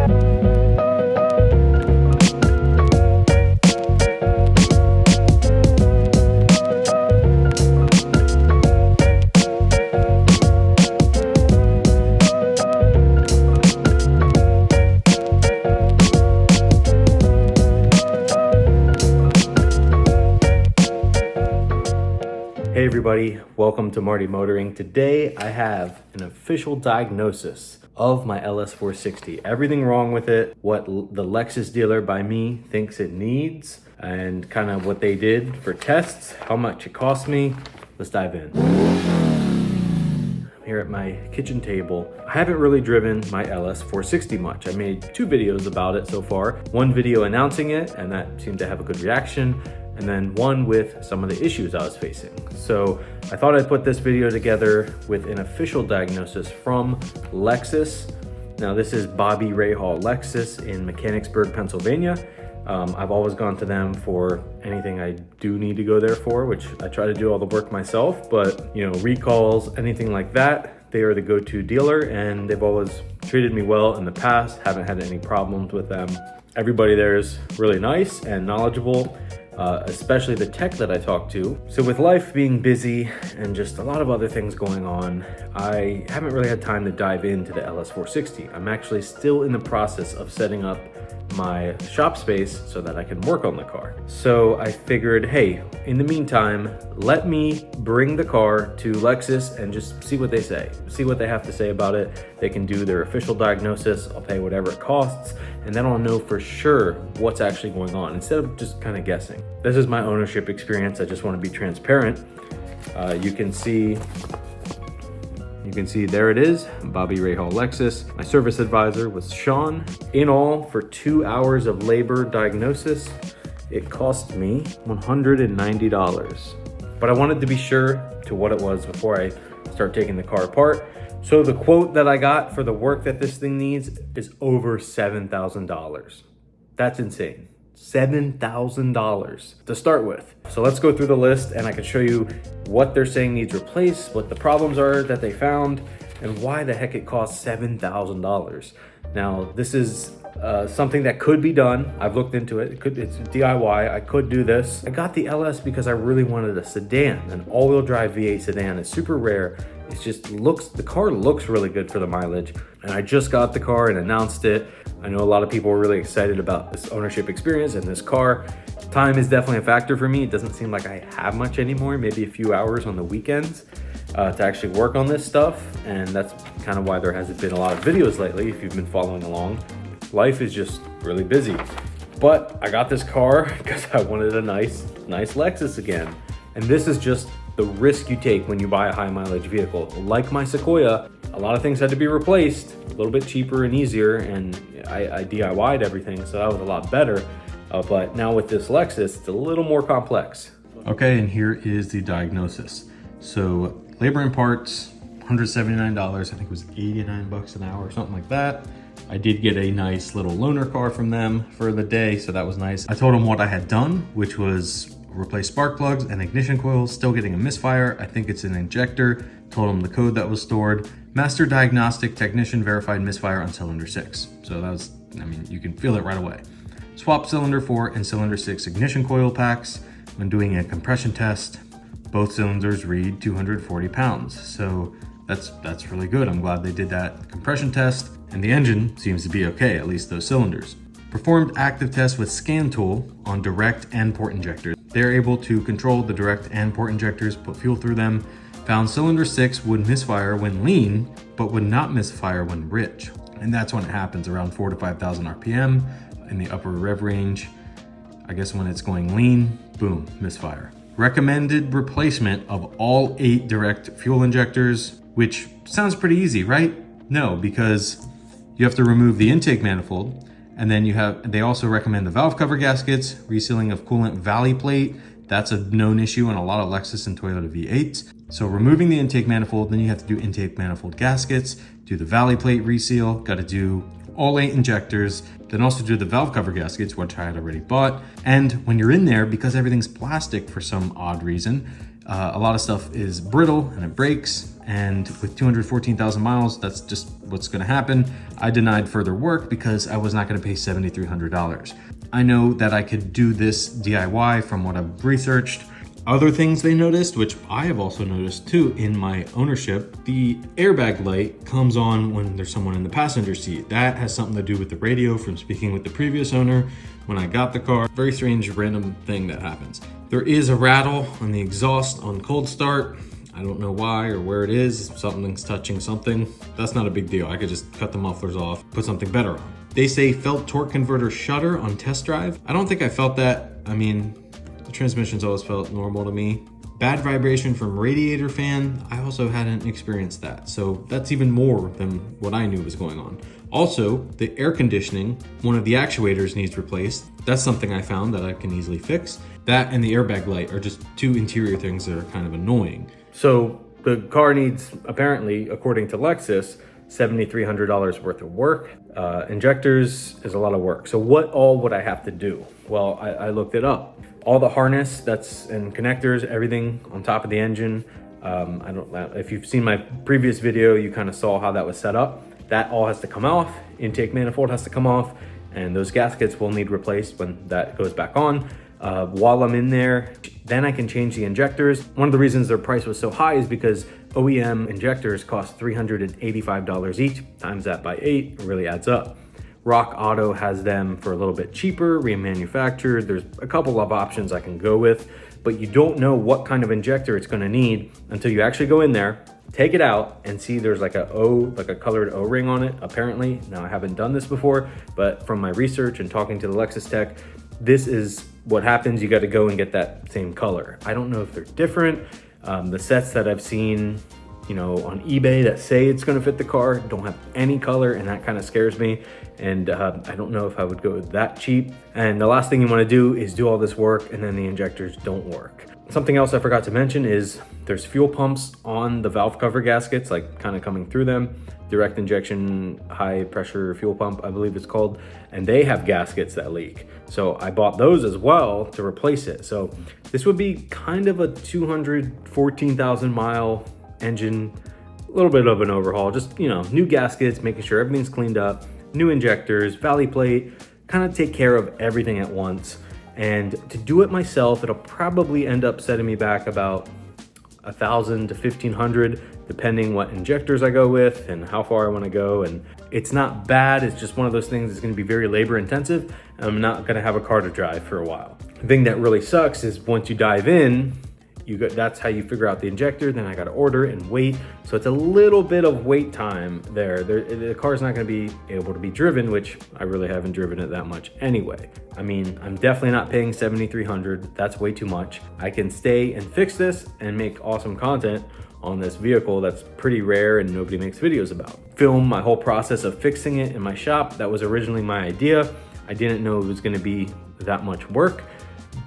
Hey everybody, welcome to Marty Motoring. Today I have an official diagnosis of my LS460. Everything wrong with it, what the Lexus dealer by me thinks it needs, and kind of what they did for tests, how much it cost me. Let's dive in. I'm here at my kitchen table. I haven't really driven my LS460 much. I made 2 videos about it so far. One video announcing it, and that seemed to have a good reaction, and then one with some of the issues I was facing. So I thought I'd put this video together with an official diagnosis from Lexus. Now this is 𝗙𝗙𝗟𝗟𝗪𝗪 Lexus in Mechanicsburg, Pennsylvania. I've always gone to them for anything I do need to go there for, which I try to do all the work myself, but you know, recalls, anything like that, they are the go-to dealer and they've always treated me well in the past, haven't had any problems with them. Everybody there is really nice and knowledgeable. Especially the tech that I talked to. So with life being busy and just a lot of other things going on, I haven't really had time to dive into the LS460. I'm actually still in the process of setting up my shop space so that I can work on the car. So I figured, hey, in the meantime, let me bring the car to Lexus and just see what they say, see what they have to say about it. They can do their official diagnosis. I'll pay whatever it costs, and then I'll know for sure what's actually going on instead of just kind of guessing. This is my ownership experience. I just want to be transparent. You can see there it is, 𝗙𝗙𝗟𝗟𝗪𝗪 Lexus. My service advisor was Sean. In all, for 2 hours of labor diagnosis, it cost me $190. But I wanted to be sure to what it was before I start taking the car apart. So the quote that I got for the work that this thing needs is over $7,000. That's insane. $7,000 to start with. So let's go through the list and I can show you what they're saying needs replaced, what the problems are that they found, and why the heck it costs $7,000. Now, this is something that could be done. I've looked into it. It's DIY. I could do this. I got the LS because I really wanted a sedan. An all-wheel drive V8 sedan is super rare. It just the car looks really good for the mileage. And I just got the car and announced it. I know a lot of people are really excited about this ownership experience and this car. Time is definitely a factor for me. It doesn't seem like I have much anymore, maybe a few hours on the weekends to actually work on this stuff. And that's kind of why there hasn't been a lot of videos lately, if you've been following along. Life is just really busy. But I got this car because I wanted a nice Lexus again. And this is just the risk you take when you buy a high mileage vehicle. Like my Sequoia, a lot of things had to be replaced, a little bit cheaper and easier, and I DIY'd everything, so that was a lot better. But now with this Lexus, it's a little more complex. Okay, and here is the diagnosis. So labor and parts, $179. I think it was 89 bucks an hour or something like that. I did get a nice little loaner car from them for the day, so that was nice. I told them what I had done, which was replace spark plugs and ignition coils, still getting a misfire. I think it's an injector. Told them the code that was stored. Master diagnostic technician verified misfire on cylinder 6. So that was, I mean, you can feel it right away. Swap cylinder 4 and cylinder 6 ignition coil packs. When doing a compression test, both cylinders read 240 pounds. So that's really good. I'm glad they did that compression test, and the engine seems to be okay, at least those cylinders. Performed active tests with scan tool on direct and port injectors. They're able to control the direct and port injectors, put fuel through them. Found cylinder 6 would misfire when lean, but would not misfire when rich. And that's when it happens, around 4,000 to 5,000 RPM in the upper rev range. I guess when it's going lean, boom, misfire. Recommended replacement of all 8 direct fuel injectors, which sounds pretty easy, right? No, because you have to remove the intake manifold, and then they also recommend the valve cover gaskets, resealing of coolant valley plate. That's a known issue on a lot of Lexus and Toyota V8s. So removing the intake manifold, then you have to do intake manifold gaskets, do the valley plate reseal, got to do all 8 injectors, then also do the valve cover gaskets, which I had already bought. And when you're in there, because everything's plastic for some odd reason, A lot of stuff is brittle and it breaks. And with 214,000 miles, that's just what's gonna happen. I denied further work because I was not gonna pay $7,300. I know that I could do this DIY from what I've researched. Other things they noticed, which I have also noticed too in my ownership, the airbag light comes on when there's someone in the passenger seat. That has something to do with the radio from speaking with the previous owner when I got the car. Very strange, random thing that happens. There is a rattle on the exhaust on cold start. I don't know why or where it is. Something's touching something. That's not a big deal. I could just cut the mufflers off, put something better on. They say felt torque converter shudder on test drive. I don't think I felt that. I mean, the transmission's always felt normal to me. Bad vibration from radiator fan. I also hadn't experienced that. So that's even more than what I knew was going on. Also, the air conditioning, one of the actuators needs replaced. That's something I found that I can easily fix. That and the airbag light are just two interior things that are kind of annoying. So the car needs, apparently, according to Lexus, $7,300 worth of work. Injectors is a lot of work. So what all would I have to do? Well, I looked it up. All the harness that's and connectors, everything on top of the engine. I don't know if you've seen my previous video, you kind of saw how that was set up. That all has to come off. Intake manifold has to come off, and those gaskets will need replaced when that goes back on. While I'm in there, then I can change the injectors. One of the reasons their price was so high is because OEM injectors cost $385 each. Times that by 8, it really adds up. Rock Auto has them for a little bit cheaper, remanufactured. There's a couple of options I can go with, but you don't know what kind of injector it's gonna need until you actually go in there, take it out, and see there's like a colored O-ring on it, apparently. Now, I haven't done this before, but from my research and talking to the Lexus tech, this is what happens. You got to go and get that same color. I don't know if they're different. The sets that I've seen, you know, on eBay that say it's going to fit the car don't have any color, and that kind of scares me. And I don't know if I would go that cheap. And the last thing you want to do is do all this work and then the injectors don't work. Something else I forgot to mention is there's fuel pumps on the valve cover gaskets, like kind of coming through them. Direct injection, high pressure fuel pump, I believe it's called. And they have gaskets that leak. So I bought those as well to replace it. So this would be kind of a 214,000 mile engine, a little bit of an overhaul, just, you know, new gaskets, making sure everything's cleaned up, new injectors, valley plate, kind of take care of everything at once. And to do it myself, it'll probably end up setting me back about $1,000 to $1,500, depending what injectors I go with and how far I want to go. And it's not bad. It's just one of those things that's going to be very labor intensive. And I'm not going to have a car to drive for a while. The thing that really sucks is once you dive in, that's how you figure out the injector. Then I got to order and wait. So it's a little bit of wait time there. The car's not going to be able to be driven, which I really haven't driven it that much anyway. I mean, I'm definitely not paying $7,300. That's way too much. I can stay and fix this and make awesome content on this vehicle that's pretty rare and nobody makes videos about. Film my whole process of fixing it in my shop. That was originally my idea. I didn't know it was going to be that much work,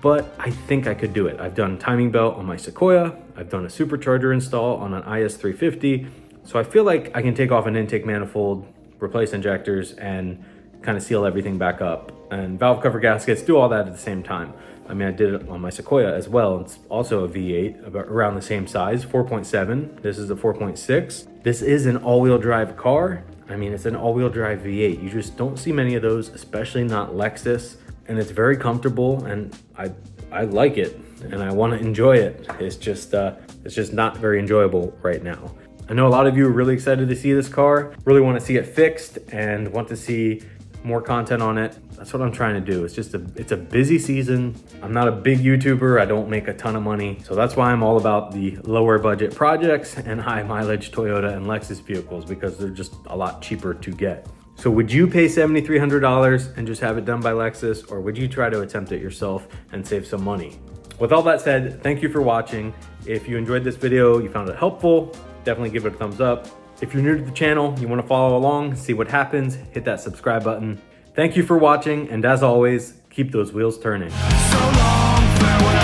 but I think I could do it. I've done timing belt on my Sequoia. I've done a supercharger install on an IS350. So I feel like I can take off an intake manifold, replace injectors, and kind of seal everything back up. And valve cover gaskets, do all that at the same time. I mean, I did it on my Sequoia as well. It's also a V8, about around the same size, 4.7. This is a 4.6. This is an all-wheel drive car. I mean, it's an all-wheel drive V8. You just don't see many of those, especially not Lexus. And it's very comfortable, and I like it, and I want to enjoy it. It's just not very enjoyable right now. I know a lot of you are really excited to see this car, really want to see it fixed, and want to see more content on it. That's what I'm trying to do. It's a busy season. I'm not a big YouTuber. I don't make a ton of money. So that's why I'm all about the lower budget projects and high mileage Toyota and Lexus vehicles, because they're just a lot cheaper to get. So would you pay $7,300 and just have it done by Lexus, or would you try to attempt it yourself and save some money? With all that said, thank you for watching. If you enjoyed this video, you found it helpful, definitely give it a thumbs up. If you're new to the channel, you want to follow along, see what happens, hit that subscribe button. Thank you for watching, and as always, keep those wheels turning. So long, farewell.